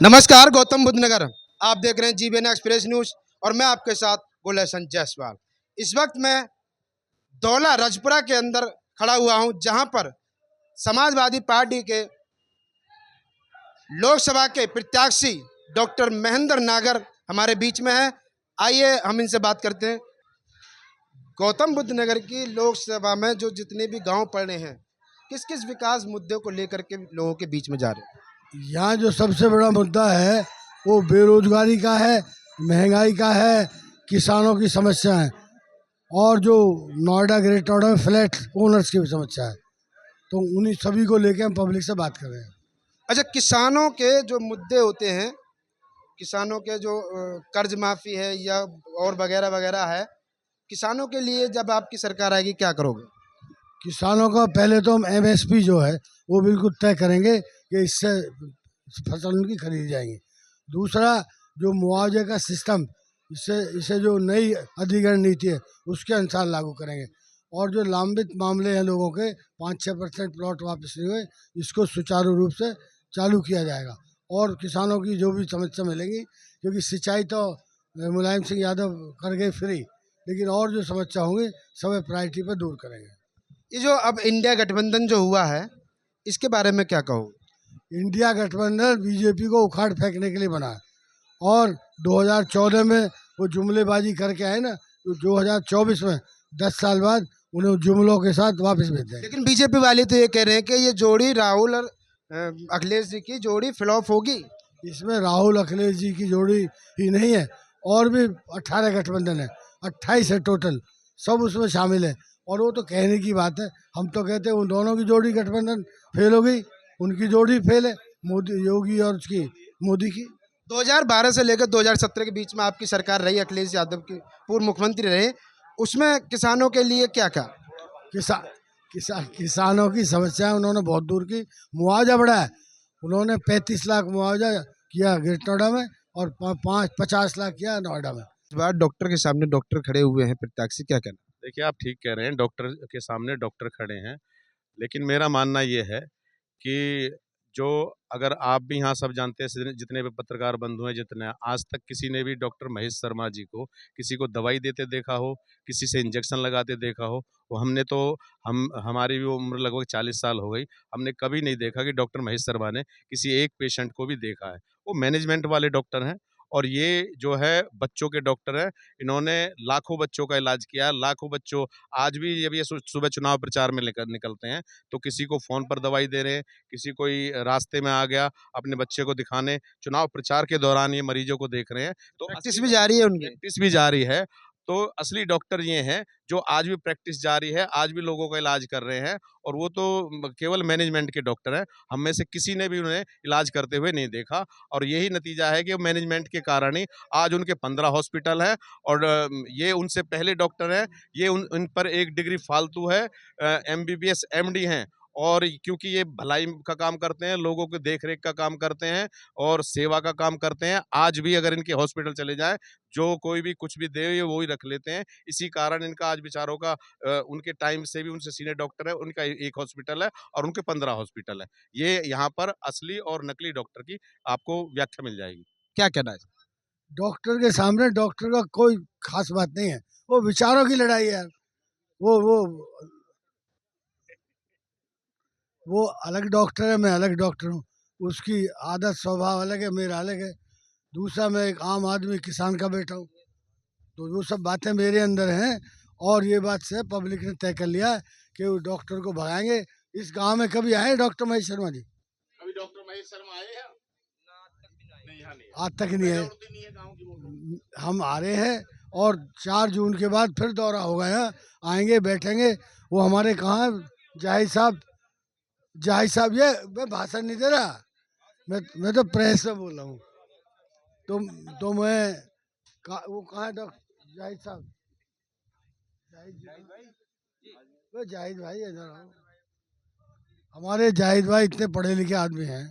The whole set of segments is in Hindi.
नमस्कार, गौतम बुद्ध नगर। आप देख रहे हैं जीबीएन एक्सप्रेस न्यूज और मैं आपके साथ गुलशन जायसवाल। इस वक्त मैं दौला रजपुरा के अंदर खड़ा हुआ हूं, जहां पर समाजवादी पार्टी के लोकसभा के प्रत्याशी डॉक्टर महेंद्र नागर हमारे बीच में है। आइए हम इनसे बात करते हैं। गौतम बुद्ध नगर की लोकसभा में जो जितने भी गांव पड़ रहे हैं, किस किस विकास मुद्दे को लेकर के लोगों के बीच में जा रहे हैं? यहाँ जो सबसे बड़ा मुद्दा है वो बेरोजगारी का है, महंगाई का है, किसानों की समस्या है और जो नोएडा ग्रेटर नोएडा में फ्लैट ओनर्स की भी समस्या है। तो उन्हीं सभी को लेके हम पब्लिक से बात कर रहे हैं। अच्छा, किसानों के जो मुद्दे होते हैं, किसानों के जो कर्ज माफी है या और वगैरह वगैरह है, किसानों के लिए जब आपकी सरकार आएगी क्या करोगे? किसानों का पहले तो हम एमएसपी जो है वो बिल्कुल तय करेंगे कि इससे फसल उनकी खरीदी जाएगी। दूसरा, जो मुआवजे का सिस्टम इससे इसे जो नई अधिग्रहण नीति है उसके अनुसार लागू करेंगे। और जो लंबित मामले हैं लोगों के 5-6% प्लॉट वापस नहीं हुए, इसको सुचारू रूप से चालू किया जाएगा। और किसानों की जो भी समस्या मिलेगी, क्योंकि सिंचाई तो मुलायम सिंह यादव कर गए फ्री, लेकिन और जो समस्या होंगी सब प्रायोरिटी पर दूर करेंगे। ये जो अब इंडिया गठबंधन जो हुआ है, इसके बारे में क्या कहोगे? इंडिया गठबंधन बीजेपी को उखाड़ फेंकने के लिए बना है और 2014 में वो जुमलेबाजी करके आए ना, तो 2024 में 10 साल बाद उन्हें जुमलों के साथ वापस भेज देंगे। लेकिन बीजेपी वाले तो ये कह रहे हैं कि ये जोड़ी राहुल और अखिलेश जी की जोड़ी फ्लॉप होगी। इसमें राहुल अखिलेश जी की जोड़ी ही नहीं है, और भी 18 गठबंधन है, 28 है टोटल, सब उसमें शामिल है। और वो तो कहने की बात है, हम तो कहते हैं उन दोनों की जोड़ी गठबंधन फेल हो गई, उनकी जोड़ी फेल है, मोदी योगी और उसकी मोदी की। 2012 से लेकर 2017 के बीच में आपकी सरकार रही, अखिलेश यादव की पूर्व मुख्यमंत्री रहे, उसमें किसानों के लिए क्या क्या? किसानों की समस्या उन्होंने बहुत दूर की। मुआवजा बढ़ाया, उन्होंने 35 लाख मुआवजा किया ग्रेटर नोएडा में और 50 लाख किया नोएडा में। इस बार डॉक्टर के सामने डॉक्टर खड़े हुए हैं प्रत्याशी, क्या कहना? देखिए, आप ठीक कह रहे हैं, डॉक्टर के सामने डॉक्टर खड़े हैं, लेकिन मेरा मानना ये है कि जो अगर आप भी यहाँ सब जानते हैं, जितने भी पत्रकार बंधु हैं, जितने आज तक किसी ने भी डॉक्टर महेश शर्मा जी को किसी को दवाई देते देखा हो, किसी से इंजेक्शन लगाते देखा हो, वो हमने तो हमारी भी उम्र लगभग 40 साल हो गई, हमने कभी नहीं देखा कि डॉक्टर महेश शर्मा ने किसी एक पेशेंट को भी देखा है। वो मैनेजमेंट वाले डॉक्टर हैं और ये जो है बच्चों के डॉक्टर हैं। इन्होंने लाखों बच्चों का इलाज किया है, लाखों बच्चों आज भी जब ये सुबह चुनाव प्रचार में लेकर निकलते हैं तो किसी को फ़ोन पर दवाई दे रहे हैं, किसी कोई रास्ते में आ गया अपने बच्चे को दिखाने, चुनाव प्रचार के दौरान ये मरीजों को देख रहे हैं। तो प्रैक्टिस भी जारी है उनकी। प्रैक्टिस भी जारी है। तो असली डॉक्टर ये हैं जो आज भी प्रैक्टिस जारी है, आज भी लोगों का इलाज कर रहे हैं और वो तो केवल मैनेजमेंट के डॉक्टर हैं। हम में से किसी ने भी उन्हें इलाज करते हुए नहीं देखा और यही नतीजा है कि मैनेजमेंट के कारण ही आज उनके 15 हॉस्पिटल हैं और ये उनसे पहले डॉक्टर हैं। ये इन पर 1 डिग्री फालतू है, एमबीबीएस एमडी हैं और क्योंकि ये भलाई का काम करते हैं, लोगों की देख-रेख का काम करते हैं और सेवा का काम करते हैं। आज भी अगर इनके हॉस्पिटल चले जाएँ, जो कोई भी कुछ भी दे ये वो ही रख लेते हैं। इसी कारण इनका आज बेचारों का उनके टाइम से भी उनसे सीनियर डॉक्टर है, उनका 1 हॉस्पिटल है और उनके 15 हॉस्पिटल है। ये यहाँ पर असली और नकली डॉक्टर की आपको व्याख्या मिल जाएगी। क्या कहना है? डॉक्टर के सामने डॉक्टर का कोई खास बात नहीं है, वो विचारों की लड़ाई है यार। वो अलग डॉक्टर है, मैं अलग डॉक्टर हूँ। उसकी आदत स्वभाव अलग है, मेरा अलग है। दूसरा, मैं एक आम आदमी किसान का बेटा हूँ, तो वो सब बातें मेरे अंदर हैं। और ये बात से पब्लिक ने तय कर लिया कि वो डॉक्टर को भगाएंगे। इस गांव में कभी आए डॉक्टर महेश शर्मा जी? अभी डॉक्टर महेश शर्मा आए हैं? आज तक नहीं है। हम आ रहे हैं और 4 जून के बाद फिर दौरा होगा, यहाँ आएंगे, बैठेंगे। वो हमारे कहाँ जाहिद साहब, ये मैं भाषण नहीं दे रहा, मैं तो प्रेस में बोल रहा हूँ। तो मैं वो कहाँ है डॉक्टर जाहिद साहब? जाहिद भाई इधर आओ। हमारे जाहिद भाई इतने पढ़े लिखे आदमी हैं,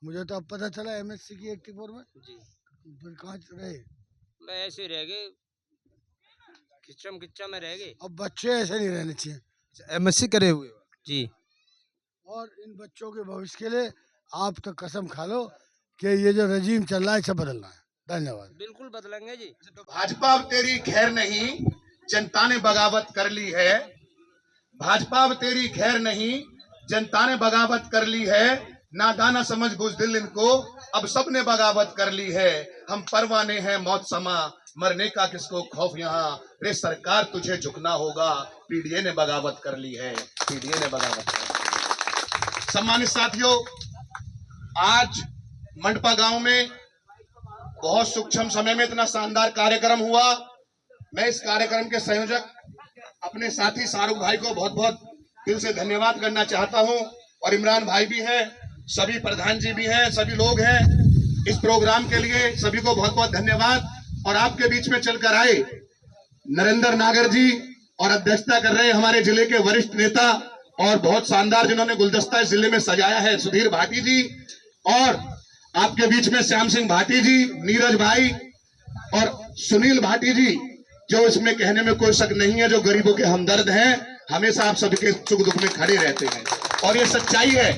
मुझे तो अब पता चला एमएससी की 84 में जी। फिर कहाँ रहे? मैं ऐसे रह गए, खिच्चा में रह गए। अब बच्चे ऐसे नहीं रहने चाहिए। एमएससी करे हुए जी। और इन बच्चों के भविष्य के लिए आप तो कसम खा लो कि ये जो रजीम चल रहा है इसे बदलना है। धन्यवाद। बिल्कुल बदलेंगे जी। भाजपा अब तेरी खैर नहीं, जनता ने बगावत कर ली है। भाजपा अब तेरी खैर नहीं, जनता ने बगावत कर ली है। नादाना समझ बुज़दिल इनको, अब सबने बगावत कर ली है। हम परवाने हैं मौत समा, मरने का किसको खौफ यहाँ। रे सरकार तुझे झुकना होगा, पीडीए ने बगावत कर ली है, पीडीए ने बगावत कर ली है। सम्मानित साथियों, आज मंडपा गांव में बहुत सूक्ष्म समय में इतना शानदार कार्यक्रम हुआ। मैं इस कार्यक्रम के संयोजक अपने साथी शाहरुख भाई को बहुत बहुत दिल से धन्यवाद करना चाहता हूं, और इमरान भाई भी हैं, सभी प्रधान जी भी हैं, सभी लोग हैं इस प्रोग्राम के लिए, सभी को बहुत बहुत धन्यवाद। और आपके बीच में चलकर आए नरेंद्र नागर जी, और अध्यक्षता कर रहे हमारे जिले के वरिष्ठ नेता और बहुत शानदार जिन्होंने गुलदस्ता इस जिले में सजाया है, सुधीर भाटी जी, और आपके बीच में श्याम सिंह भाटी जी, नीरज भाई और सुनील भाटी जी, जो इसमें कहने में कोई शक नहीं है, जो गरीबों के हमदर्द हैं, हमेशा आप सबके सुख दुख में खड़े रहते हैं। और ये सच्चाई है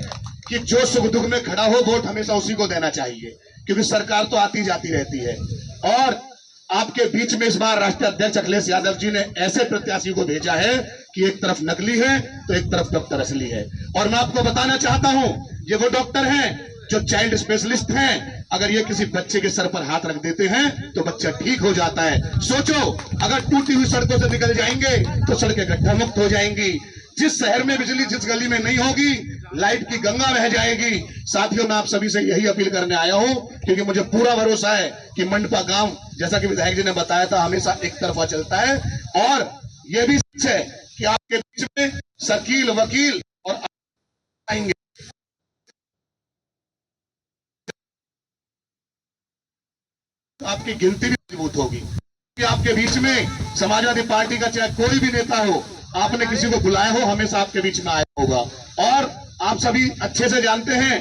कि जो सुख दुख में खड़ा हो, वोट हमेशा उसी को देना चाहिए, क्योंकि सरकार तो आती जाती रहती है। और आपके बीच में इस बार राष्ट्रीय अध्यक्ष अखिलेश यादव जी ने ऐसे प्रत्याशी को भेजा है कि एक तरफ नकली है तो एक तरफ डॉक्टर असली है। और मैं आपको बताना चाहता हूं, ये वो डॉक्टर हैं जो चाइल्ड स्पेशलिस्ट हैं। अगर ये किसी बच्चे के सर पर हाथ रख देते हैं तो बच्चा ठीक हो जाता है। सोचो, अगर टूटी हुई सड़कों से निकल जाएंगे तो सड़कें गड्ढा मुक्त हो जाएंगी। जिस शहर में बिजली जिस गली में नहीं होगी, लाइट की गंगा बह जाएगी। साथियों, मैं आप सभी से यही अपील करने आया हूं, क्योंकि मुझे पूरा भरोसा है कि मंडपा गांव, जैसा कि विधायक जी ने बताया था, हमेशा एक तरफा चलता है। और यह भी सच है कि आपके बीच में शकील, वकील और आएंगे, आपकी गिनती भी मजबूत होगी। कि आपके बीच में समाजवादी पार्टी का चाहे कोई भी नेता हो, आपने किसी को बुलाया हो, हमेशा आपके बीच में आया होगा। और आप सभी अच्छे से जानते हैं,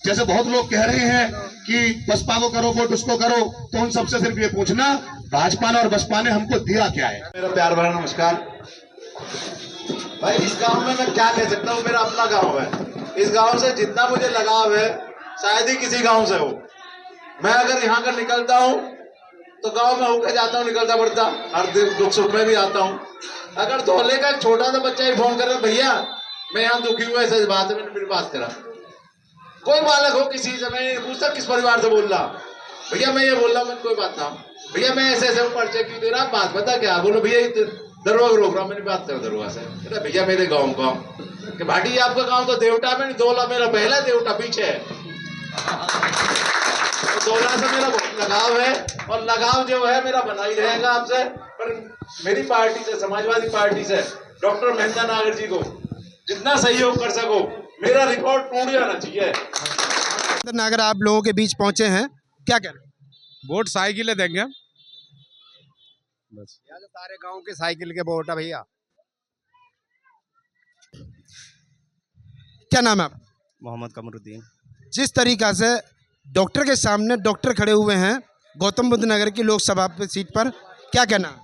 जैसे बहुत लोग कह रहे हैं कि बसपा को करो वोट, उसको करो, तो उन सबसे सिर्फ ये पूछना, भाजपा ने और बसपा ने हमको दिया क्या है। मेरा प्यार भरा नमस्कार भाई। इस गांव में मैं क्या कह सकता हूँ, मेरा अपना गांव है। इस गांव से जितना मुझे लगाव है शायद ही किसी गांव से हो। मैं अगर यहाँ का निकलता हूँ तो गांव में होकर जाता हूँ, निकलता पड़ता, हर दुख सुख में भी आता हूँ। अगर धोले का एक छोटा सा बच्चा ही फोन कर रहा, भैया मैं यहाँ दुखी हुआ, ऐसी बात है, मैंने मेरी बात करा। कोई बालक हो किसी से, मैं नहीं पूछता किस परिवार से बोल रहा, भैया मैं ये बोल रहा हूँ, मैं कोई बात ना, भैया मैं ऐसे ऐसे पर्चे क्यों दे रहा, बात बता क्या। बोलो भैया दरवाजा रोक रहा हूँ, मेरी बात करो दरवाजा से। भैया मेरे गाँव का कि भाटी आपका गाँव तो देवटा में, दोला मेरा पहला देवटा पीछे है। तो दोला से मेरा बहुत लगाव है, और लगाव जो है मेरा बना ही रहेगा आपसे। पर मेरी पार्टी से, समाजवादी पार्टी से, डॉक्टर महेंद्र नागर जी को जितना सहयोग कर सको, मेरा रिकॉर्ड टूट जाना चाहिए। नागर आप लोगों के बीच पहुंचे हैं, क्या कह रहे हैं? वोट साइकिलें देंगे हम बस। सारे गांव के साइकिल के वोट है भैया। क्या नाम है आप? मोहम्मद कमरुद्दीन। जिस तरीका से डॉक्टर के सामने डॉक्टर खड़े हुए हैं गौतम बुद्ध नगर की लोकसभा सीट पर, क्या कहना?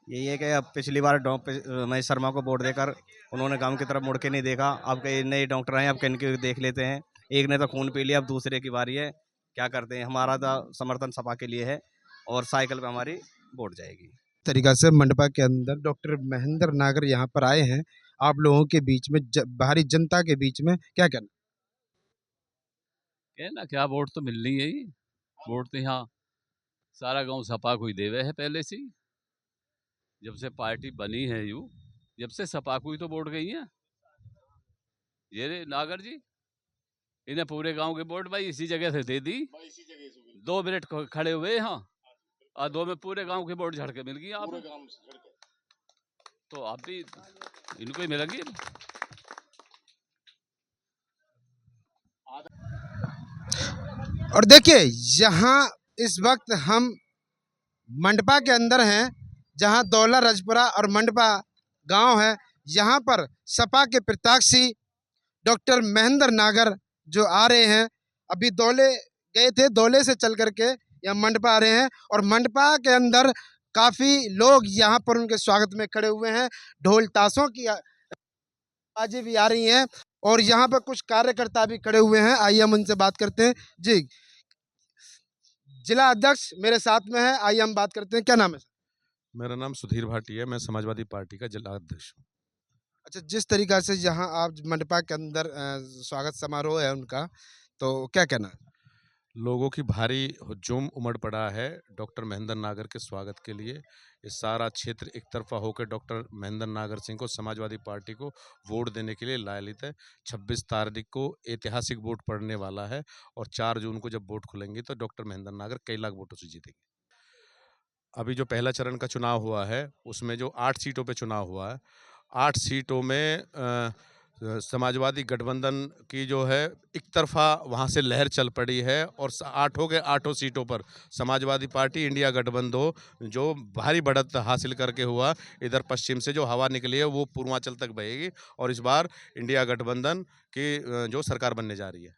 यही है कि अब पिछली बार महेश शर्मा को वोट देकर उन्होंने गांव की तरफ मुड़ के नहीं देखा। अब कई नए डॉक्टर हैं, अब किनके देख लेते हैं। एक ने तो खून पी लिया, अब दूसरे की बारी है। क्या करते हैं, हमारा तो समर्थन सपा के लिए है और साइकिल पे हमारी वोट जाएगी। तरीका से मंडपा के अंदर डॉक्टर महेंद्र नागर यहाँ पर आए हैं, आप लोगों के बीच में, बाहरी जनता के बीच में, क्या कहना? कहना क्या, वोट तो मिलनी है ही। वोट तो यहाँ सारा गांव सपा को ही देवे है पहले से ही। जब से पार्टी बनी है यू, जब से सपा को ही तो वोट गई है। ये रे नागर जी, इन्हें पूरे गांव के वोट भाई इसी जगह से दे दी। 2 मिनट खड़े हुए यहाँ, और 2 में पूरे गांव के वोट झड़ के मिल गई आप। तो आप भी इनको ही मिलेंगे। और देखिए, यहाँ इस वक्त हम मंडपा के अंदर हैं, जहाँ दौला रजपुरा और मंडपा गांव है। यहाँ पर सपा के प्रत्याशी डॉक्टर महेंद्र नागर जो आ रहे हैं, अभी दौले गए थे, दौले से चल करके यहाँ मंडपा आ रहे हैं। और मंडपा के अंदर काफ़ी लोग यहाँ पर उनके स्वागत में खड़े हुए हैं। ढोल ताशों की आवाज़ें भी आ रही हैं, और यहाँ पर कुछ कार्यकर्ता भी खड़े हुए हैं। आइए हम उनसे बात करते हैं। जी, जिला अध्यक्ष मेरे साथ में है, आइए हम बात करते हैं। क्या नाम है? मेरा नाम सुधीर भाटी है, मैं समाजवादी पार्टी का जिला अध्यक्ष हूँ। अच्छा, जिस तरीका से यहाँ आप मंडपा के अंदर स्वागत समारोह है उनका, तो क्या कहना है? लोगों की भारी हुजूम उमड़ पड़ा है डॉक्टर महेंद्र नागर के स्वागत के लिए। ये सारा क्षेत्र एक तरफा होकर डॉक्टर महेंद्र नागर सिंह को, समाजवादी पार्टी को वोट देने के लिए लालित है। 26 तारीख को ऐतिहासिक वोट पड़ने वाला है और 4 जून को जब वोट खुलेंगे तो डॉक्टर महेंद्र नागर कई लाख वोटों से जीतेंगे। अभी जो पहला चरण का चुनाव हुआ है उसमें जो 8 सीटों पे चुनाव हुआ है, 8 सीटों में समाजवादी गठबंधन की जो है एक तरफा वहाँ से लहर चल पड़ी है और 8 के 8 सीटों पर समाजवादी पार्टी इंडिया गठबंधन जो भारी बढ़त हासिल करके हुआ, इधर पश्चिम से जो हवा निकली है वो पूर्वांचल तक बहेगी और इस बार इंडिया गठबंधन की जो सरकार बनने जा रही है।